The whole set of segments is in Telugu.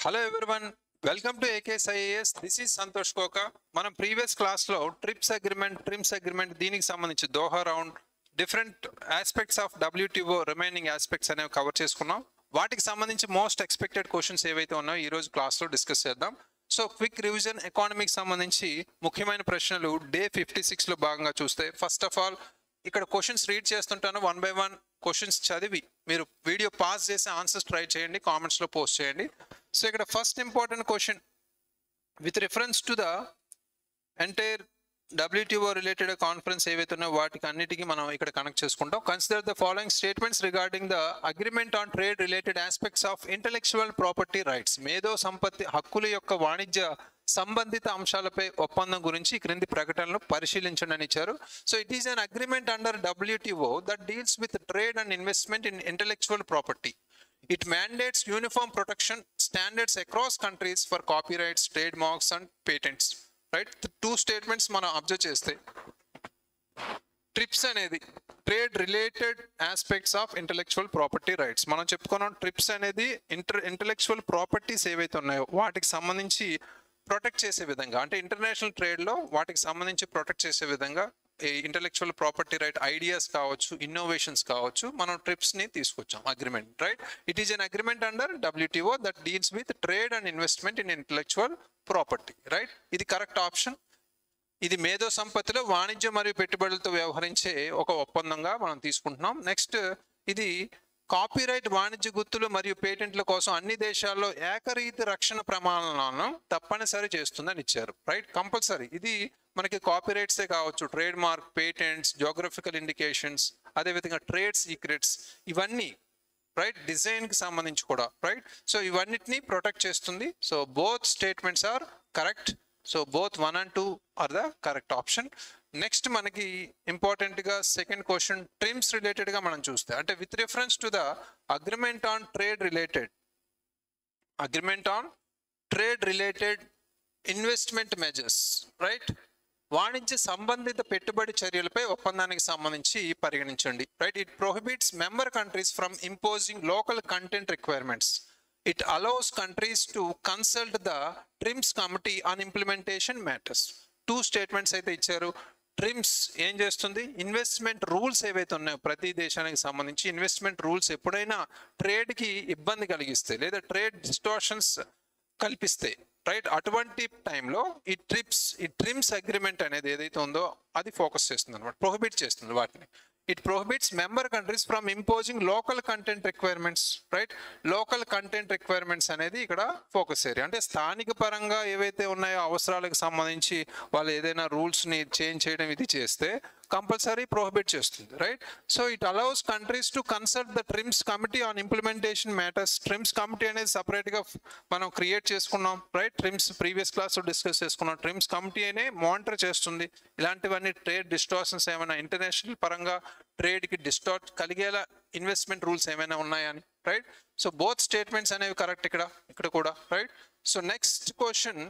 Hello everyone, welcome to AKS IAS. This is Santosh Koka. మనం ప్రీవియస్ క్లాస్ లో ట్రిమ్స్ అగ్రిమెంట్ దీనికి సంబంధించి Doha round different aspects of WTO remaining aspects అనేవి కవర్ చేసుకున్నాం. వాటికి సంబంధించి మోస్ట్ ఎక్స్పెక్టెడ్ క్వశ్చన్స్ ఏవైతే ఉన్నాయో ఈ రోజు క్లాస్ లో డిస్కస్ చేద్దాం. సో క్విక్ రివిజన్ ఎకానమీకి సంబంధించి ముఖ్యమైన ప్రశ్నలు డే 56 లో భాగంగా చూస్తే ఫస్ట్ ఆఫ్ ఆల్ ఇక్కడ క్వశ్చన్స్ రీడ్ చేస్తుంటాను, 1 by 1 క్వశ్చన్స్ చదివి మీరు వీడియో పాస్ చేసి ఆన్సర్స్ ట్రై చేయండి, కామెంట్స్లో పోస్ట్ చేయండి. సో ఇక్కడ first important question with reference to the entire WTO related conference ఏవైతే ఉన్నాయో వాటికి అన్నిటికీ మనం ఇక్కడ కనెక్ట్ చేసుకుంటాం. Consider the following statements regarding the agreement on trade related aspects of intellectual property rights. మేధో సంపత్తి హక్కుల యొక్క వాణిజ్య సంబంధిత అంశాలపై ఒప్పందం గురించి క్రింది ప్రకటనలు పరిశీలించండి అని ఇచ్చారు. So it is an agreement under WTO that deals with trade and investment in intellectual property. It mandates uniform protection standards across countries for copyrights, trademarks and patents. Right? The two statements మనం అబ్జర్వ్ చేస్తే ట్రిప్స్ అనేది trade related aspects of intellectual property rights. మనం చెప్పుకున్నాం ట్రిప్స్ అనేది ఇంటెలెక్చువల్ ప్రాపర్టీస్ ఏవైతే ఉన్నాయో వాటికి సంబంధించి ప్రొటెక్ట్ చేసే విధంగా, అంటే ఇంటర్నేషనల్ ట్రేడ్లో వాటికి సంబంధించి ప్రొటెక్ట్ చేసే విధంగా ఇంటెలెక్చువల్ ప్రాపర్టీ రైట్ ఐడియాస్ కావచ్చు, ఇన్నోవేషన్స్ కావచ్చు, మనం ట్రిప్స్ ని తీసుకొచ్చాం agreement. Right, it is an agreement under WTO that deals with trade and investment in intellectual property. Right, ఇది కరెక్ట్ ఆప్షన్. ఇది మేధో సంపత్తిలో వాణిజ్యం మరియు పెట్టుబడులతో వ్యవహరించే ఒక ఒప్పందంగా మనం తీసుకుంటున్నాం. నెక్స్ట్, ఇది కాపీరైట్ వాణిజ్య గుర్తులు మరియు పేటెంట్ల కోసం అన్ని దేశాల్లో ఏకరీతి రక్షణ ప్రమాణాలను తప్పనిసరి చేస్తుందని ఇచ్చారు. Right, compulsory. ఇది మనకి కాపీరైట్సే కావచ్చు, trade mark, patents, geographical indications, అదేవిధంగా ట్రేడ్ సీక్రెట్స్, ఇవన్నీ రైట్ డిజైన్కి సంబంధించి కూడా. రైట్, సో ఇవన్నిటిని ప్రొటెక్ట్ చేస్తుంది. So both statements are correct. So both 1 and 2 are the correct option. Next మనకి ఇంపార్టెంట్గా సెకండ్ క్వశ్చన్ ట్రిమ్స్ రిలేటెడ్గా మనం చూస్తే, అంటే with reference to the agreement on trade related investment measures. Right, వాణిజ్య సంబంధిత పెట్టుబడి చర్యలపై ఒప్పందానికి సంబంధించి పరిగణించండి. Right, it prohibits member countries from imposing local content requirements. It allows countries to consult the TRIMS committee on implementation matters. Two statements అయితే ఇచ్చారు. ట్రిమ్స్ ఏం చేస్తుంది, ఇన్వెస్ట్మెంట్ రూల్స్ ఏవైతే ఉన్నాయో ప్రతి దేశానికి సంబంధించి ఇన్వెస్ట్మెంట్ రూల్స్ ఎప్పుడైనా ట్రేడ్కి ఇబ్బంది కలిగిస్తే లేదా ట్రేడ్ డిస్టార్షన్స్ కల్పిస్తే, రైట్, అటువంటి టైంలో ఈ ట్రిమ్స్ అగ్రిమెంట్ అనేది ఏదైతే ఉందో అది ఫోకస్ చేస్తుంది అనమాట, ప్రొహిబిట్ చేస్తుంది వాటిని. It prohibits member countries from imposing local content requirements. Right, local content requirements అనేది ఇక్కడ ఫోకస్ ఏరియా. అంటే స్థానిక పరంగా ఏవైతే ఉన్నాయో అవసరాలకు సంబంధించి వాళ్ళు ఏదైనా రూల్స్ని చేంజ్ చేయడం ఇది చేస్తే కంపల్సరీ ప్రొహిబిట్ చేస్తుంది. Right, so it allows countries to consult the trims committee on implementation matters. Trims committee అనేది సపరేట్గా మనం క్రియేట్ చేసుకున్నాం. రైట్, ట్రిమ్స్ ప్రీవియస్ క్లాస్లో డిస్కస్ చేసుకున్నాం. ట్రిమ్స్ కమిటీ అనే మానిటర్ చేస్తుంది ఇలాంటివన్నీ ట్రేడ్ డిస్టార్షన్స్ ఏమైనా ఇంటర్నేషనల్ పరంగా ట్రేడ్కి డిస్టార్ట్ కలిగేలా ఇన్వెస్ట్మెంట్ రూల్స్ ఏమైనా ఉన్నాయని. రైట్, సో బోత్ స్టేట్మెంట్స్ అనేవి కరెక్ట్ ఇక్కడ కూడా. Right, so next question,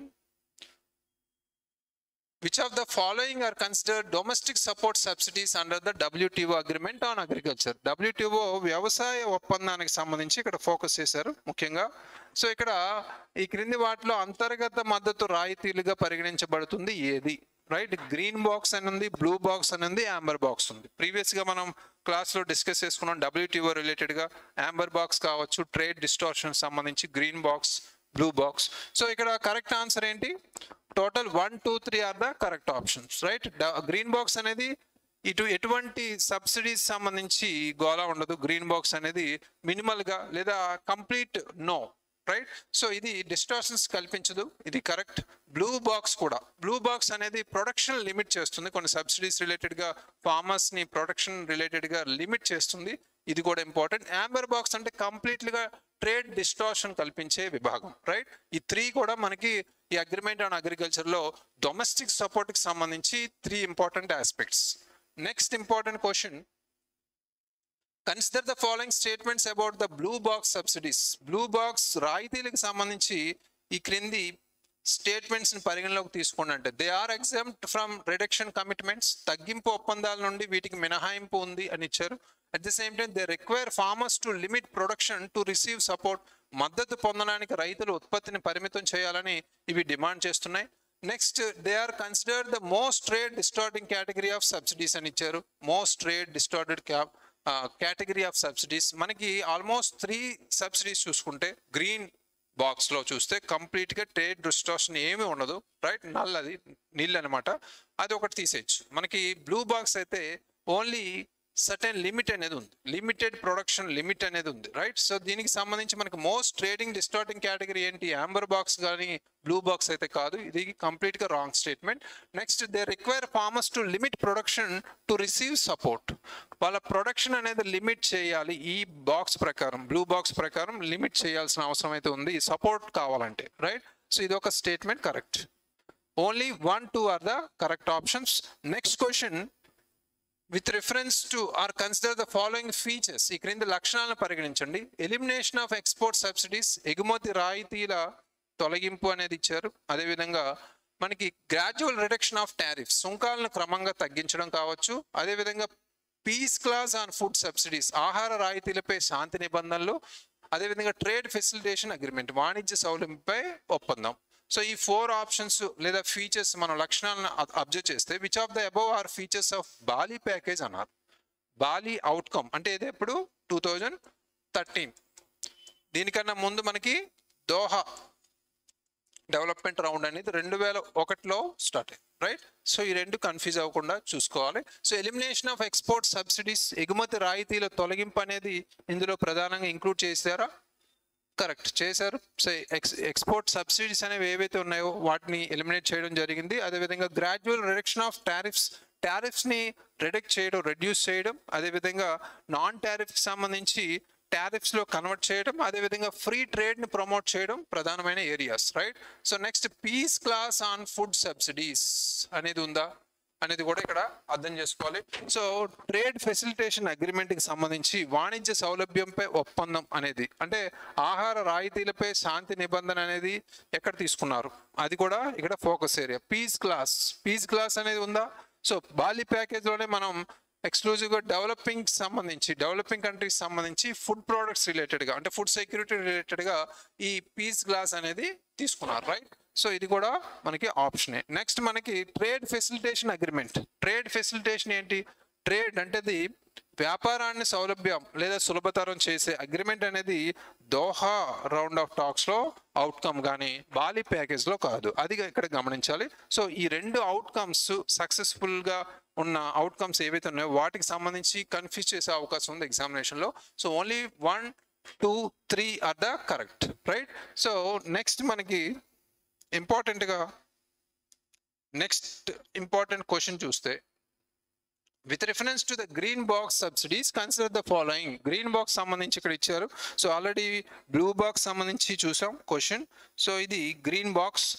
which of the following are considered domestic support subsidies under the WTO agreement on agriculture? WTO వ్యవసాయ ఒప్పందానికి సంబంధించి ఇక్కడ ఫోకస్ చేశారు ముఖ్యంగా. సో ఇక్కడ ఈ క్రింది వాటిలో అంతర్గత మద్దతు రాయితీలుగా పరిగణించబడుతుంది ఏది? రైట్, గ్రీన్ బాక్స్ అని ఉంది, బ్లూ బాక్స్ అని ఉంది, యాంబర్ బాక్స్ ఉంది. ప్రీవియస్గా మనం క్లాస్లో డిస్కస్ చేసుకున్నాం WTO రిలేటెడ్గా. యాంబర్ బాక్స్ కావచ్చు, ట్రేడ్ డిస్టార్షన్ సంబంధించి green box, blue box. So ఇక్కడ కరెక్ట్ ఆన్సర్ ఏంటి? Total 1, 2, 3 are the correct options. Right, green box అనేది ఎటువంటి సబ్సిడీస్ సంబంధించి గోలా ఉండదు. గ్రీన్ బాక్స్ అనేది మినిమల్గా లేదా కంప్లీట్ నో. రైట్, సో ఇది డిస్టార్షన్స్ కల్పించదు, ఇది కరెక్ట్. బ్లూ బాక్స్ కూడా, బ్లూ బాక్స్ అనేది ప్రొడక్షన్ లిమిట్ చేస్తుంది, కొన్ని సబ్సిడీస్ రిలేటెడ్గా ఫార్మర్స్ని ప్రొడక్షన్ రిలేటెడ్గా లిమిట్ చేస్తుంది, ఇది కూడా ఇంపార్టెంట్. యాంబర్ బాక్స్ అంటే కంప్లీట్గా ట్రేడ్ డిస్టార్షన్ కల్పించే విభాగం. రైట్, ఈ 3 కూడా మనకి ఈ అగ్రిమెంట్ ఆన్ అగ్రికల్చర్లో డొమెస్టిక్ సపోర్ట్కి సంబంధించి 3 important aspects. Next important question, consider the following statements about the blue box subsidies. Blue box రాయితీలకు సంబంధించి ఈ క్రింది స్టేట్మెంట్స్ని పరిగణలోకి తీసుకోండి. అంటే they are exempt from reduction commitments, తగ్గింపు ఒప్పందాల నుండి వీటికి మినహాయింపు ఉంది అని ఇచ్చారు. At the same time, they require farmers to limit production to receive support మద్దతు పొందడానికి రైతులు ఉత్పత్తిని పరిమితం చేయాలని ఇవి డిమాండ్ చేస్తున్నాయి. Next they are considered the most trade distorting category of subsidies అని ఇచ్చారు. Most trade distorted category of subsidies మనకి ఆల్మోస్ట్ 3 సబ్సిడీస్ చూసుకుంటే గ్రీన్ బాక్స్ లో చూస్తే కంప్లీట్ గా ట్రేడ్ డిస్టార్షన్ ఏమీ ఉండదు, రైట్? నల్లది నీళ్ళు అనమాట, అది ఒకటి తీసేయచ్చు. మనకి బ్లూ బాక్స్ అయితే ఓన్లీ సర్టెన్ లిమిట్ అనేది ఉంది, లిమిటెడ్ ప్రొడక్షన్ లిమిట్ అనేది ఉంది, రైట్? సో దీనికి సంబంధించి మనకి మోస్ట్ ట్రేడింగ్ డిస్టార్టింగ్ కేటగిరీ ఏంటి? యాంబర్ బాక్స్ కానీ బ్లూ బాక్స్ అయితే కాదు, ఇది కంప్లీట్ గా wrong statement. Next they require farmers to limit production to receive support. వాళ్ళ ప్రొడక్షన్ అనేది లిమిట్ చేయాలి, ఈ బాక్స్ ప్రకారం బ్లూ బాక్స్ ప్రకారం లిమిట్ చేయాల్సిన అవసరం అయితే ఉంది సపోర్ట్ కావాలంటే, రైట్? సో ఇది ఒక statement correct. Only 1, 2 are the correct options. Next question, with reference to or consider the following features. ఈ క్రింది లక్షణాలను పరిగణించండి. ఎలిమినేషన్ ఆఫ్ ఎక్స్పోర్ట్ సబ్సిడీస్, ఎగుమతి రాయితీల తొలగింపు అనేది ఇచ్చారు. అదేవిధంగా మనకి గ్రాడ్యువల్ రిడక్షన్ ఆఫ్ టారిఫ్, సుంకాలను క్రమంగా తగ్గించడం కావచ్చు. అదేవిధంగా peace clause on food subsidies, ఆహార రాయితీలపై శాంతి నిబంధనలు. అదేవిధంగా ట్రేడ్ ఫెసిలిటేషన్ అగ్రిమెంట్, వాణిజ్య సౌలభ్యంపై ఒప్పందం. సో ఈ 4 ఆప్షన్స్ లేదా ఫీచర్స్ మనం లక్షణాలను అబ్జర్వ్ చేస్తే which of the above are features of Bali package అన్నారు. బాలి అవుట్కమ్ అంటే ఇది ఎప్పుడు 2013, దీనికన్నా ముందు మనకి దోహా డెవలప్మెంట్ రౌండ్ అనేది 2001లో స్టార్ట్ అయింది, రైట్? సో ఈ రెండు కన్ఫ్యూజ్ అవ్వకుండా చూసుకోవాలి. So elimination of export subsidies, ఎగుమతి రాయితీల తొలగింపు అనేది ఇందులో ప్రధానంగా ఇంక్లూడ్ చేశారా? కరెక్ట్ చేశారు. సో ఎక్స్పోర్ట్ సబ్సిడీస్ అనేవి ఏవైతే ఉన్నాయో వాటిని ఎలిమినేట్ చేయడం జరిగింది. అదేవిధంగా గ్రాడ్యువల్ రిడక్షన్ ఆఫ్ టారిఫ్స్ని రెడ్యూస్ చేయడం, అదేవిధంగా నాన్ టారిఫ్కి సంబంధించి టారిఫ్స్లో కన్వర్ట్ చేయడం, అదేవిధంగా ఫ్రీ ట్రేడ్ని ప్రమోట్ చేయడం ప్రధానమైన areas, right? So next peace clause on food subsidies అనేది ఉందా అనేది కూడా ఇక్కడ అర్థం చేసుకోవాలి. సో ట్రేడ్ ఫెసిలిటేషన్ అగ్రిమెంట్కి సంబంధించి వాణిజ్య సౌలభ్యంపై ఒప్పందం అనేది అంటే ఆహార రాయితీలపై శాంతి నిబంధన అనేది ఎక్కడ తీసుకున్నారు అది కూడా ఇక్కడ ఫోకస్ ఏరియా. పీస్ క్లాస్ అనేది ఉందా? సో బాలి ప్యాకేజ్లోనే మనం ఎక్స్క్లూజివ్గా డెవలపింగ్ కంట్రీస్ సంబంధించి ఫుడ్ ప్రోడక్ట్స్ రిలేటెడ్గా అంటే ఫుడ్ సెక్యూరిటీ రిలేటెడ్గా ఈ పీస్ క్లాస్ అనేది తీసుకున్నారు, రైట్? సో ఇది కూడా మనకి ఆప్షనే. నెక్స్ట్ మనకి trade facilitation agreement. Trade facilitation ఏంటి? ట్రేడ్ అంటే వ్యాపారాన్ని సౌలభ్యం లేదా సులభతరం చేసే అగ్రిమెంట్ అనేది దోహా రౌండ్ ఆఫ్ టాక్స్ లో అవుట్కమ్ కానీ బాలి ప్యాకేజ్ లో కాదు, అది ఇక్కడ గమనించాలి. సో ఈ రెండు అవుట్కమ్స్ సక్సెస్ఫుల్ గా ఉన్న అవుట్కమ్స్ ఏవైతే ఉన్నాయో వాటికి సంబంధించి కన్ఫ్యూజ్ చేసే అవకాశం ఉంది ఎగ్జామినేషన్ లో. So only 1, 2, 3 are the correct, right? So next మనకి నెక్స్ట్ ఇంపార్టెంట్ క్వశ్చన్ చూస్తే with reference to the green box subsidies consider the following. Green box సంబంధించి ఇక్కడ ఇచ్చారు. సో ఆల్రెడీ బ్లూ బాక్స్ సంబంధించి చూసాం క్వశ్చన్. సో ఇది green box.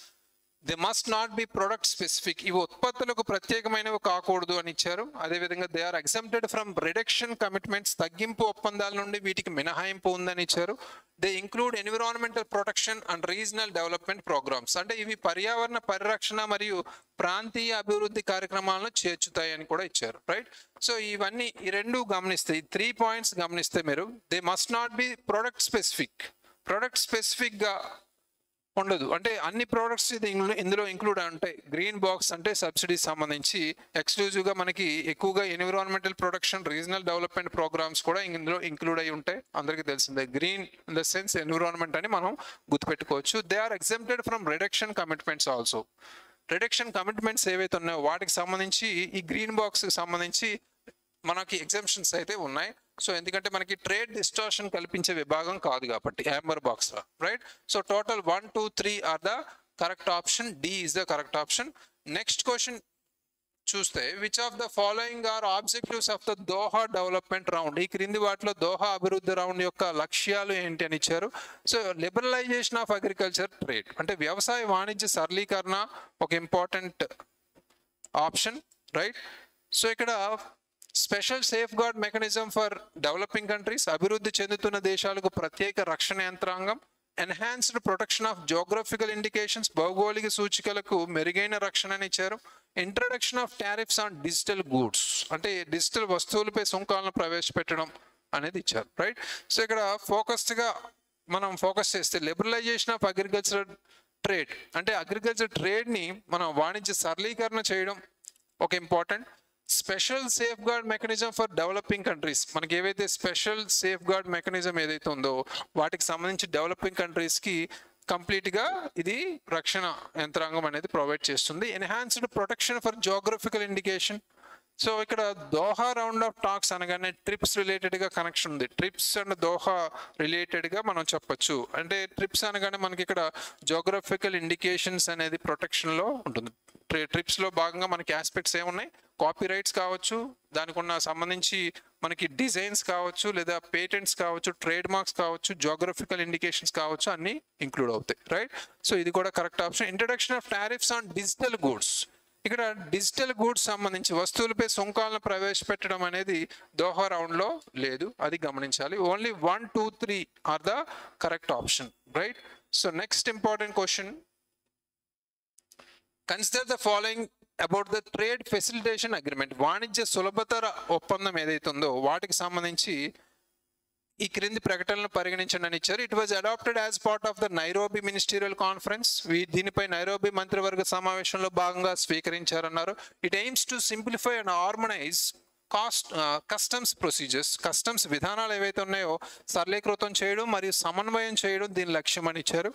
They must not be product specific, ఇవి ఉత్పత్తులకు ప్రత్యేకమైనవి కాకూడదు అని ఇచ్చారు. అదేవిధంగా they are exempted from reduction commitments, తగ్గింపు ఒప్పందాల నుండి వీటికి మినహాయింపు ఉందని ఇచ్చారు. They include environmental protection and regional development programmes, అంటే ఇవి పర్యావరణ పరిరక్షణ మరియు ప్రాంతీయ అభివృద్ధి కార్యక్రమాలను చేర్చుతాయి అని కూడా ఇచ్చారు, రైట్? సో ఇవన్నీ ఈ రెండు గమనిస్తే, ఈ 3 పాయింట్స్ గమనిస్తే మీరు they must not be product specific గా ఉండదు, అంటే అన్ని ప్రోడక్ట్స్ ఇందులో ఇంక్లూడ్ ఉంటాయి. గ్రీన్ బాక్స్ అంటే సబ్సిడీస్ సంబంధించి ఎక్స్క్లూజివ్గా మనకి ఎక్కువగా environmental protection, regional development programmes కూడా ఇందులో ఇంక్లూడ్ అయి ఉంటాయి. అందరికీ తెలిసిందే green in the sense environment అని మనం గుర్తుపెట్టుకోవచ్చు. They are exempted from reduction commitments also. Reduction commitments ఏవైతే ఉన్నాయో వాటికి సంబంధించి ఈ గ్రీన్ బాక్స్కి సంబంధించి మనకి ఎగ్జంప్షన్స్ అయితే ఉన్నాయి. సో ఎందుకంటే మనకి ట్రేడ్ డిస్టార్షన్ కల్పించే విభాగం కాదు కాబట్టి amber box, right? So total 1, 2, 3 are the correct option. D is the correct option. Next question చూస్తే which of the following are objectives of the Doha development round. ఈ క్రింది వాటిలో దోహా అభివృద్ధి రౌండ్ యొక్క లక్ష్యాలు ఏంటి అని ఇచ్చారు. So liberalization of agriculture trade అంటే వ్యవసాయ వాణిజ్య సరళీకరణ ఒక ఇంపార్టెంట్ ఆప్షన్, రైట్? సో ఇక్కడ special safeguard mechanism for developing countries, అభివృద్ధి చెందుతున్న దేశాలకు ప్రత్యేక రక్షణ యంత్రాంగం. Enhanced protection of geographical indications, భౌగోళిక సూచికలకు మెరుగైన రక్షణని ఇచ్చారు. Introduction of tariffs on digital goods అంటే డిజిటల్ వస్తువులపై సుంకాలను ప్రవేశపెట్టడం అనేది ఇచ్చారు, రైట్? సో ఇక్కడ ఫోకస్డ్గా మనం ఫోకస్ చేస్తే లిబరలైజేషన్ ఆఫ్ అగ్రికల్చర్ ట్రేడ్ అంటే అగ్రికల్చర్ ట్రేడ్ని మనం వాణిజ్య సరళీకరణ చేయడం ఒక important. Special safeguard mechanism for developing countries, మనకి ఏవైతే స్పెషల్ సేఫ్ గార్డ్ మెకానిజం ఏదైతే ఉందో వాటికి సంబంధించి డెవలపింగ్ కంట్రీస్కి కంప్లీట్గా ఇది రక్షణ యంత్రాంగం అనేది ప్రొవైడ్ చేస్తుంది. Enhanced protection for geographical indication. So ఇక్కడ దోహా రౌండ్ ఆఫ్ టాక్స్ అనగానే ట్రిప్స్ రిలేటెడ్గా కనెక్షన్ ఉంది. ట్రిప్స్ అండ్ దోహా రిలేటెడ్గా మనం చెప్పొచ్చు. అంటే ట్రిప్స్ అనగానే మనకి ఇక్కడ జియోగ్రఫికల్ ఇండికేషన్స్ అనేది ప్రొటెక్షన్లో ఉంటుంది. ట్రిప్స్లో భాగంగా మనకి ఆస్పెక్ట్స్ ఏమున్నాయి, కాపీ రైట్స్ కావచ్చు, దానికి ఉన్న సంబంధించి మనకి డిజైన్స్ కావచ్చు, లేదా పేటెంట్స్ కావచ్చు, ట్రేడ్ మార్క్స్ కావచ్చు, జియోగ్రఫికల్ ఇండికేషన్స్ కావచ్చు, అన్ని ఇంక్లూడ్ అవుతాయి. రైట్. సో ఇది కూడా correct option. Introduction of tariffs on digital goods. ఇక్కడ డిజిటల్ గూడ్స్ సంబంధించి వస్తువులపై సుంకాలను ప్రవేశపెట్టడం అనేది దోహా రౌండ్లో లేదు, అది గమనించాలి. Only 1, 2, 3 are the correct option. Right. So next important question, consider the following about the trade facilitation agreement. వాణిజ్య సులభతర ఒప్పందం ఏదైతే ఉందో వాటికి సంబంధించి ఈ క్రింది ప్రకటనలు పరిగణించండి అని ఇచ్చారు. It was adopted as part of the Nairobi ministerial conference. దీనిపై నైరోబీ మంత్రివర్గ సమావేశంలో భాగంగా స్వీకరించారన్నారు. It aims to simplify and harmonise customs procedures. Customs విధానాలు ఏవైతే ఉన్నాయో సరళీకృతం చేయడం మరియు సమన్వయం చేయడం దీని లక్ష్యం అని ఇచ్చారు.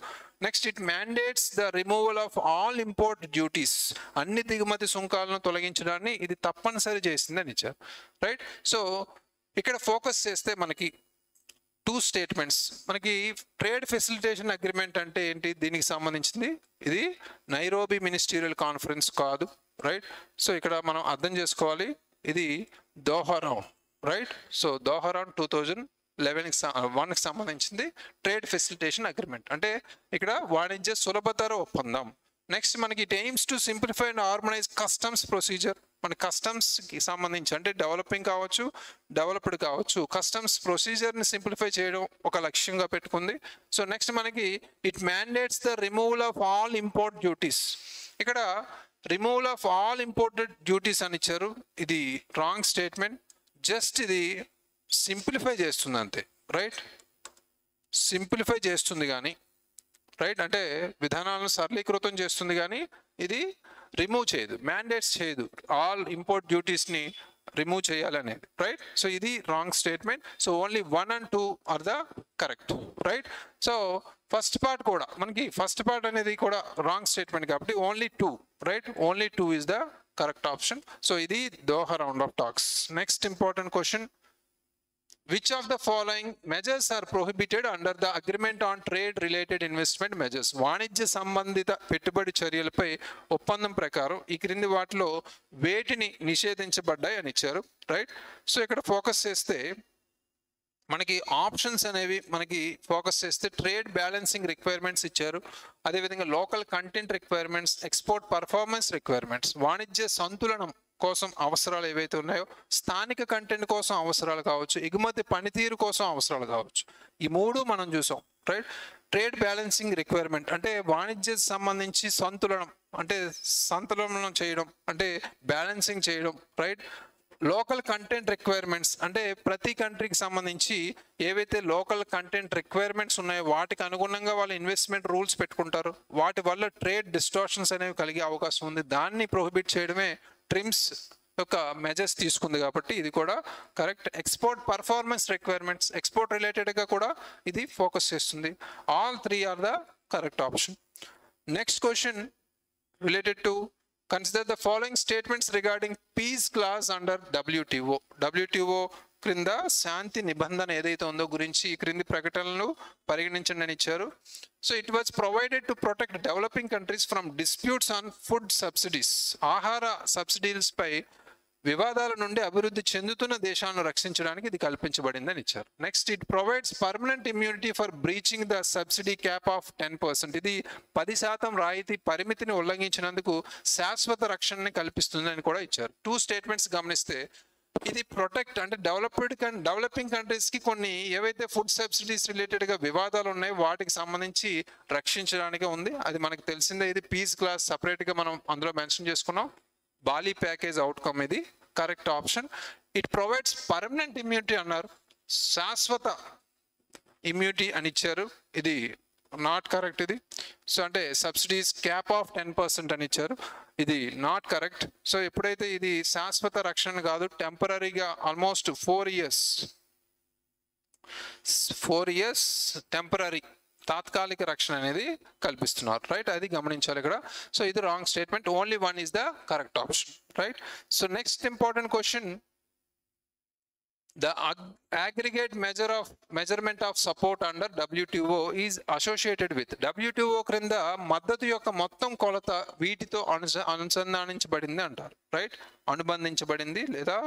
Next, it mandates the removal of all import duties. అన్ని దిగుమతి సుంకాలను తొలగించడాన్ని ఇది తప్పనిసరి చేసింది అని ఇచ్చారు. రైట్. సో ఇక్కడ ఫోకస్ చేస్తే మనకి 2 స్టేట్మెంట్స్. మనకి ట్రేడ్ ఫెసిలిటేషన్ అగ్రిమెంట్ అంటే ఏంటి, దీనికి సంబంధించింది ఇది నైరోబీ మినిస్టీరియల్ కాన్ఫరెన్స్ కాదు. రైట్. సో ఇక్కడ మనం అర్థం చేసుకోవాలి, ఇది Doha round. Right. So Doha round 2011కి సంబంధించింది ట్రేడ్ ఫెసిలిటేషన్ అగ్రిమెంట్. అంటే ఇక్కడ వాణిజ్య సులభతర ఒప్పందం. నెక్స్ట్ మనకి it aims to simplify and harmonise customs procedure. మన కస్టమ్స్కి సంబంధించి అంటే డెవలపింగ్ కావచ్చు, డెవలప్డ్ కావచ్చు, కస్టమ్స్ ప్రొసీజర్ని సింప్లిఫై చేయడం ఒక లక్ష్యంగా పెట్టుకుంది. సో నెక్స్ట్ మనకి it mandates the removal of all import duties. ఇక్కడ removal of all imported duties అని ఇచ్చారు, ఇది రాంగ్ స్టేట్మెంట్. జస్ట్ ఇది సింప్లిఫై చేస్తుంది అంతే. రైట్. సింప్లిఫై చేస్తుంది కానీ, రైట్, అంటే విధానాలను సరళీకృతం చేస్తుంది కానీ ఇది రిమూవ్ చేయదు, మ్యాండేట్స్ చేయదు ఆల్ ఇంపోర్ట్ డ్యూటీస్ని రిమూవ్ చేయాలనేది. రైట్. సో ఇది wrong statement. So only 1 and 2 are the correct. Right. So first part కూడా మనకి ఫస్ట్ పార్ట్ అనేది కూడా రాంగ్ స్టేట్మెంట్ కాబట్టి only 2. Right. Only 2 is the correct option. So ఇది Doha round of talks. Next important question, which of the following measures are prohibited under the agreement on trade related investment measures? వాణిజ్య సంబంధిత పెట్టుబడి చర్యలపై ఒప్పందం ప్రకారం ఈ క్రింది వాటిలో వేటిని నిషేధించబడ్డాయి అని ఇచ్చారు. రైట్. సో ఇక్కడ ఫోకస్ చేస్తే మనకి ఆప్షన్స్ అనేవి మనకి ఫోకస్ చేస్తే ట్రేడ్ బ్యాలెన్సింగ్ రిక్వైర్మెంట్స్ ఇచ్చారు, అదేవిధంగా local content requirements, export performance requirements, వాణిజ్య సంతులనం కోసం అవసరాలు ఏవైతే ఉన్నాయో, స్థానిక కంటెంట్ కోసం అవసరాలు కావచ్చు, ఎగుమతి పనితీరు కోసం అవసరాలు కావచ్చు. ఈ 3 మనం చూసాం. రైట్. ట్రేడ్ బ్యాలెన్సింగ్ రిక్వైర్మెంట్ అంటే వాణిజ్య సంబంధించి సంతులనం అంటే సంతులనం చేయడం అంటే బ్యాలెన్సింగ్ చేయడం. రైట్. లోకల్ కంటెంట్ రిక్వైర్మెంట్స్ అంటే ప్రతి కంట్రీకి సంబంధించి ఏవైతే లోకల్ కంటెంట్ రిక్వైర్మెంట్స్ ఉన్నాయో వాటికి అనుగుణంగా వాళ్ళు ఇన్వెస్ట్మెంట్ రూల్స్ పెట్టుకుంటారు, వాటి వల్ల ట్రేడ్ డిస్టార్షన్స్ అనేవి కలిగే అవకాశం ఉంది. దాన్ని ప్రొహిబిట్ చేయడమే ట్రిమ్స్ యొక్క మెజర్స్ తీసుకుంది కాబట్టి ఇది కూడా correct. Export performance requirements, export రిలేటెడ్గా కూడా ఇది ఫోకస్ చేస్తుంది. All 3 are the correct option. Next question related to consider the following statements regarding peace clause under WTO. WTO క్రింద శాంతి నిబంధన ఏదైతే ఉందో గురించి ఈ క్రింది ప్రకటనలు పరిగణించండి అని ఇచ్చారు. So it was provided to protect developing countries from disputes on food subsidies. ఆహార సబ్సిడీలపై వివాదాల నుండి అభివృద్ధి చెందుతున్న దేశాలను రక్షించడానికి ఇది కల్పించబడిందని ఇచ్చారు. Next, it provides permanent immunity for breaching the subsidy cap of 10%. ఇది 10% రాయితీ పరిమితిని ఉల్లంఘించినందుకు శాశ్వత రక్షణని కల్పిస్తుందని కూడా ఇచ్చారు. 2 స్టేట్మెంట్స్ గమనిస్తే ఇది ప్రొటెక్ట్ అంటే డెవలపింగ్ కంట్రీస్కి కొన్ని ఏవైతే ఫుడ్ సబ్సిడీస్ రిలేటెడ్గా వివాదాలు ఉన్నాయో వాటికి సంబంధించి రక్షించడానికి ఉంది. అది మనకు తెలిసిందే. ఇది పీస్ క్లాస్ సపరేట్గా మనం అందులో మెన్షన్ చేసుకున్నాం. బాలీ ప్యాకేజ్ అవుట్కమ్ ఇది correct option. It provides permanent immunity అన్నారు, శాశ్వత ఇమ్యూనిటీ అని ఇచ్చారు, ఇది నాట్ కరెక్ట్. ఇది సో అంటే సబ్సిడీస్ క్యాప్ ఆఫ్ 10% అని ఇచ్చారు, ఇది నాట్ కరెక్ట్. సో ఎప్పుడైతే ఇది శాశ్వత రక్షణ కాదు, టెంపరీగా ఆల్మోస్ట్ 4 ఇయర్స్ టెంపరీ తాత్కాలిక రక్షణ అనేది కల్పిస్తున్నారు, రైట్? అది గమనించాలి ఇక్కడ. సో ఇది wrong statement, only 1 is the correct option, right? So next important question, the aggregate measurement of support under WTO is associated with. WTO క్రింద మద్దతు యొక్క మొత్తం కొలత వీటితో అనుసంధానించబడింది అంటారు, రైట్? అనుబంధించబడింది లేదా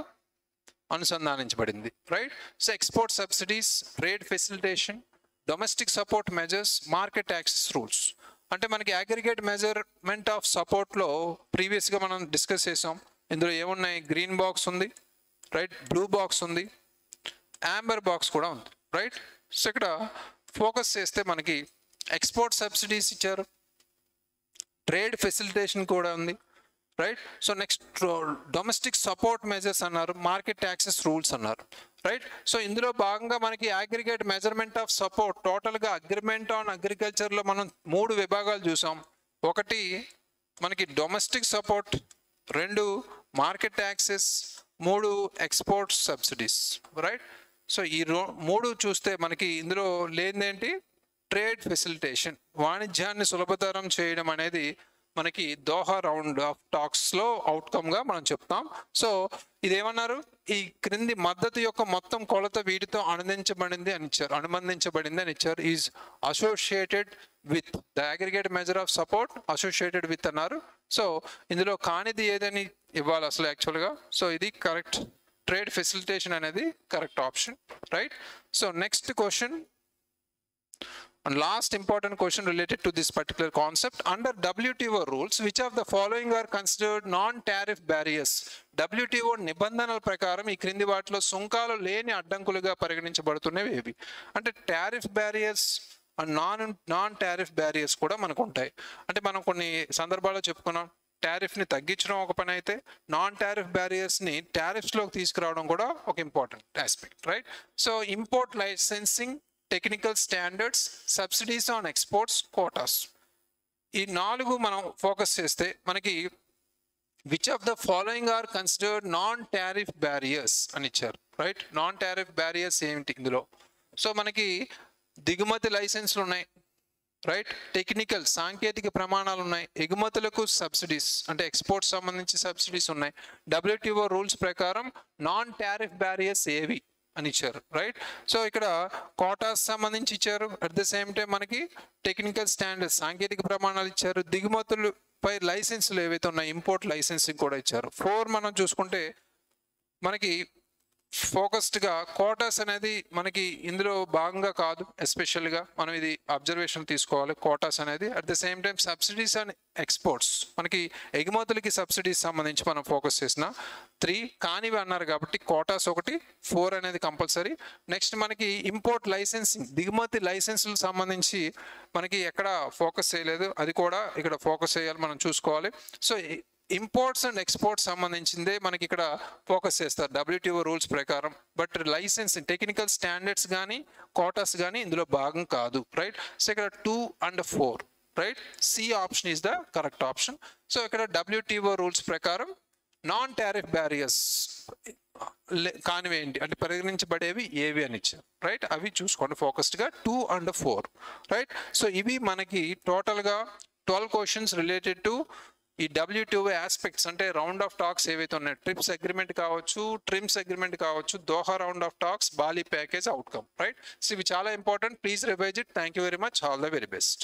అనుసంధానించబడింది, right? So export subsidies, trade facilitation, domestic support measures, market access rules. అంటే మనకి అగ్రిగేట్ మెజర్మెంట్ ఆఫ్ సపోర్ట్లో ప్రీవియస్గా మనం డిస్కస్ చేసాం. ఇందులో ఏమున్నాయి? గ్రీన్ బాక్స్ ఉంది, రైట్? బ్లూ బాక్స్ ఉంది, యాంబర్ బాక్స్ కూడా ఉంది, రైట్? సో ఇక్కడ ఫోకస్ చేస్తే మనకి ఎక్స్పోర్ట్ సబ్సిడీస్ ఇచ్చారు, ట్రేడ్ ఫెసిలిటేషన్ కూడా ఉంది, right? So next domestic support measures అన్నారు, మార్కెట్ యాక్సెస్ రూల్స్ అన్నారు, రైట్? సో ఇందులో భాగంగా మనకి అగ్రిగేట్ మెజర్మెంట్ ఆఫ్ సపోర్ట్ టోటల్గా అగ్రిమెంట్ ఆన్ అగ్రికల్చర్లో మనం 3 విభాగాలు చూసాం. ఒకటి మనకి domestic support, 2 market access, 3 export subsidies, right? So ఈ 3 చూస్తే మనకి ఇందులో లేనిదేంటి? ట్రేడ్ ఫెసిలిటేషన్, వాణిజ్యాన్ని సులభతరం చేయడం అనేది మనకి దోహా రౌండ్ ఆఫ్ టాక్స్లో అవుట్కమ్గా మనం చెప్తాం. సో ఇదేమన్నారు? ఈ క్రింది మద్దతు యొక్క మొత్తం కొలత వీటితో అనుబంధించబడింది అని ఇచ్చారు, is associated with the aggregate measure of support associated with అన్నారు. సో ఇందులో కానిది ఏదని ఇవ్వాలి అసలు యాక్చువల్గా. సో ఇది కరెక్ట్, ట్రేడ్ ఫెసిలిటేషన్ అనేది correct option, right? So next question and last important question related to this particular concept, under WTO rules which of the following are considered non-tariff barriers? WTO నిబంధనల ప్రకారం ఈ క్రింది వాటిలో సుంకాలు లేని అడ్డంకులుగా పరిగణించబడుతున్నవి ఏవి? అంటే tariff barriers and non tariff barriers కూడా మనకు ఉంటాయి. అంటే మనం కొన్ని సందర్భాల్లో చెప్పుకున్నాం, టారిఫ్ని తగ్గించడం ఒక పని అయితే, నాన్ టారిఫ్ బ్యారియర్స్ని టారిఫ్స్లోకి తీసుకురావడం కూడా ఒక important aspect, right? So import licensing, technical standards, subsidies on exports, quotas, ఈ 4 మనం ఫోకస్ చేస్తే మనకి which of the following are considered non tariff barriers అని ఇచ్చారు, రైట్? నాన్ టారిఫ్ బ్యారియర్స్ ఏమిటి ఇందులో? సో మనకి దిగుమతి లైసెన్స్లు ఉన్నాయి, రైట్? టెక్నికల్ సాంకేతిక ప్రమాణాలు ఉన్నాయి, ఎగుమతులకు సబ్సిడీస్ అంటే ఎక్స్పోర్ట్స్ సంబంధించి సబ్సిడీస్ ఉన్నాయి. WTO రూల్స్ ప్రకారం నాన్ టారిఫ్ బ్యారియర్స్ ఏవి అని ఇచ్చారు, రైట్? సో ఇక్కడ కోటాస్ సంబంధించి ఇచ్చారు, అట్ ద సేమ్ టైం మనకి టెక్నికల్ స్టాండర్డ్స్ సాంకేతిక ప్రమాణాలు ఇచ్చారు, దిగుమతులపై లైసెన్సులు ఏవైతే ఉన్నాయి ఇంపోర్ట్ లైసెన్సింగ్ కూడా ఇచ్చారు. 4 మనం చూసుకుంటే మనకి ఫోకస్డ్గా కోటాస్ అనేది మనకి ఇందులో భాగంగా కాదు, ఎస్పెషల్గా మనం ఇది అబ్జర్వేషన్ తీసుకోవాలి. కోటాస్ అనేది at the same time subsidies and exports, మనకి ఎగుమతులకి సబ్సిడీస్ సంబంధించి మనం ఫోకస్ చేసిన 3 కానివి అన్నారు కాబట్టి కోటాస్ 1, 4 అనేది కంపల్సరీ. నెక్స్ట్ మనకి ఇంపోర్ట్ లైసెన్సింగ్, దిగుమతి లైసెన్సులకు సంబంధించి మనకి ఎక్కడ ఫోకస్ చేయలేదు, అది కూడా ఇక్కడ ఫోకస్ చేయాలి, మనం చూసుకోవాలి. సో ఇంపోర్ట్స్ అండ్ ఎక్స్పోర్ట్స్ సంబంధించిందే మనకి ఇక్కడ ఫోకస్ చేస్తారు WTO రూల్స్ ప్రకారం. బట్ లైసెన్సింగ్, టెక్నికల్ స్టాండర్డ్స్ కానీ కోటాస్ కానీ ఇందులో భాగం కాదు, రైట్? సో ఇక్కడ 2 and 4, right? C option is the correct option. So ఇక్కడ WTO రూల్స్ ప్రకారం నాన్ టారిఫ్ బ్యారియర్స్ కానివి ఏంటి అంటే పరిగణించబడేవి ఏవి అని ఇచ్చారు, రైట్? అవి చూసుకోండి ఫోకస్డ్గా 2 and 4, రైట్? సో ఇవి మనకి టోటల్గా 12 క్వశ్చన్స్ రిలేటెడ్ టు ఈ WTO ఆస్పెక్ట్స్, అంటే రౌండ్ ఆఫ్ టాక్స్ ఏవైతే ఉన్నాయి, ట్రిప్స్ అగ్రిమెంట్ కావచ్చు, ట్రిమ్స్ అగ్రిమెంట్ కావచ్చు, Doha round of talks, Bali package, outcome, right? So ఇవి చాలా important, please revise it. Thank you very much, all the very best.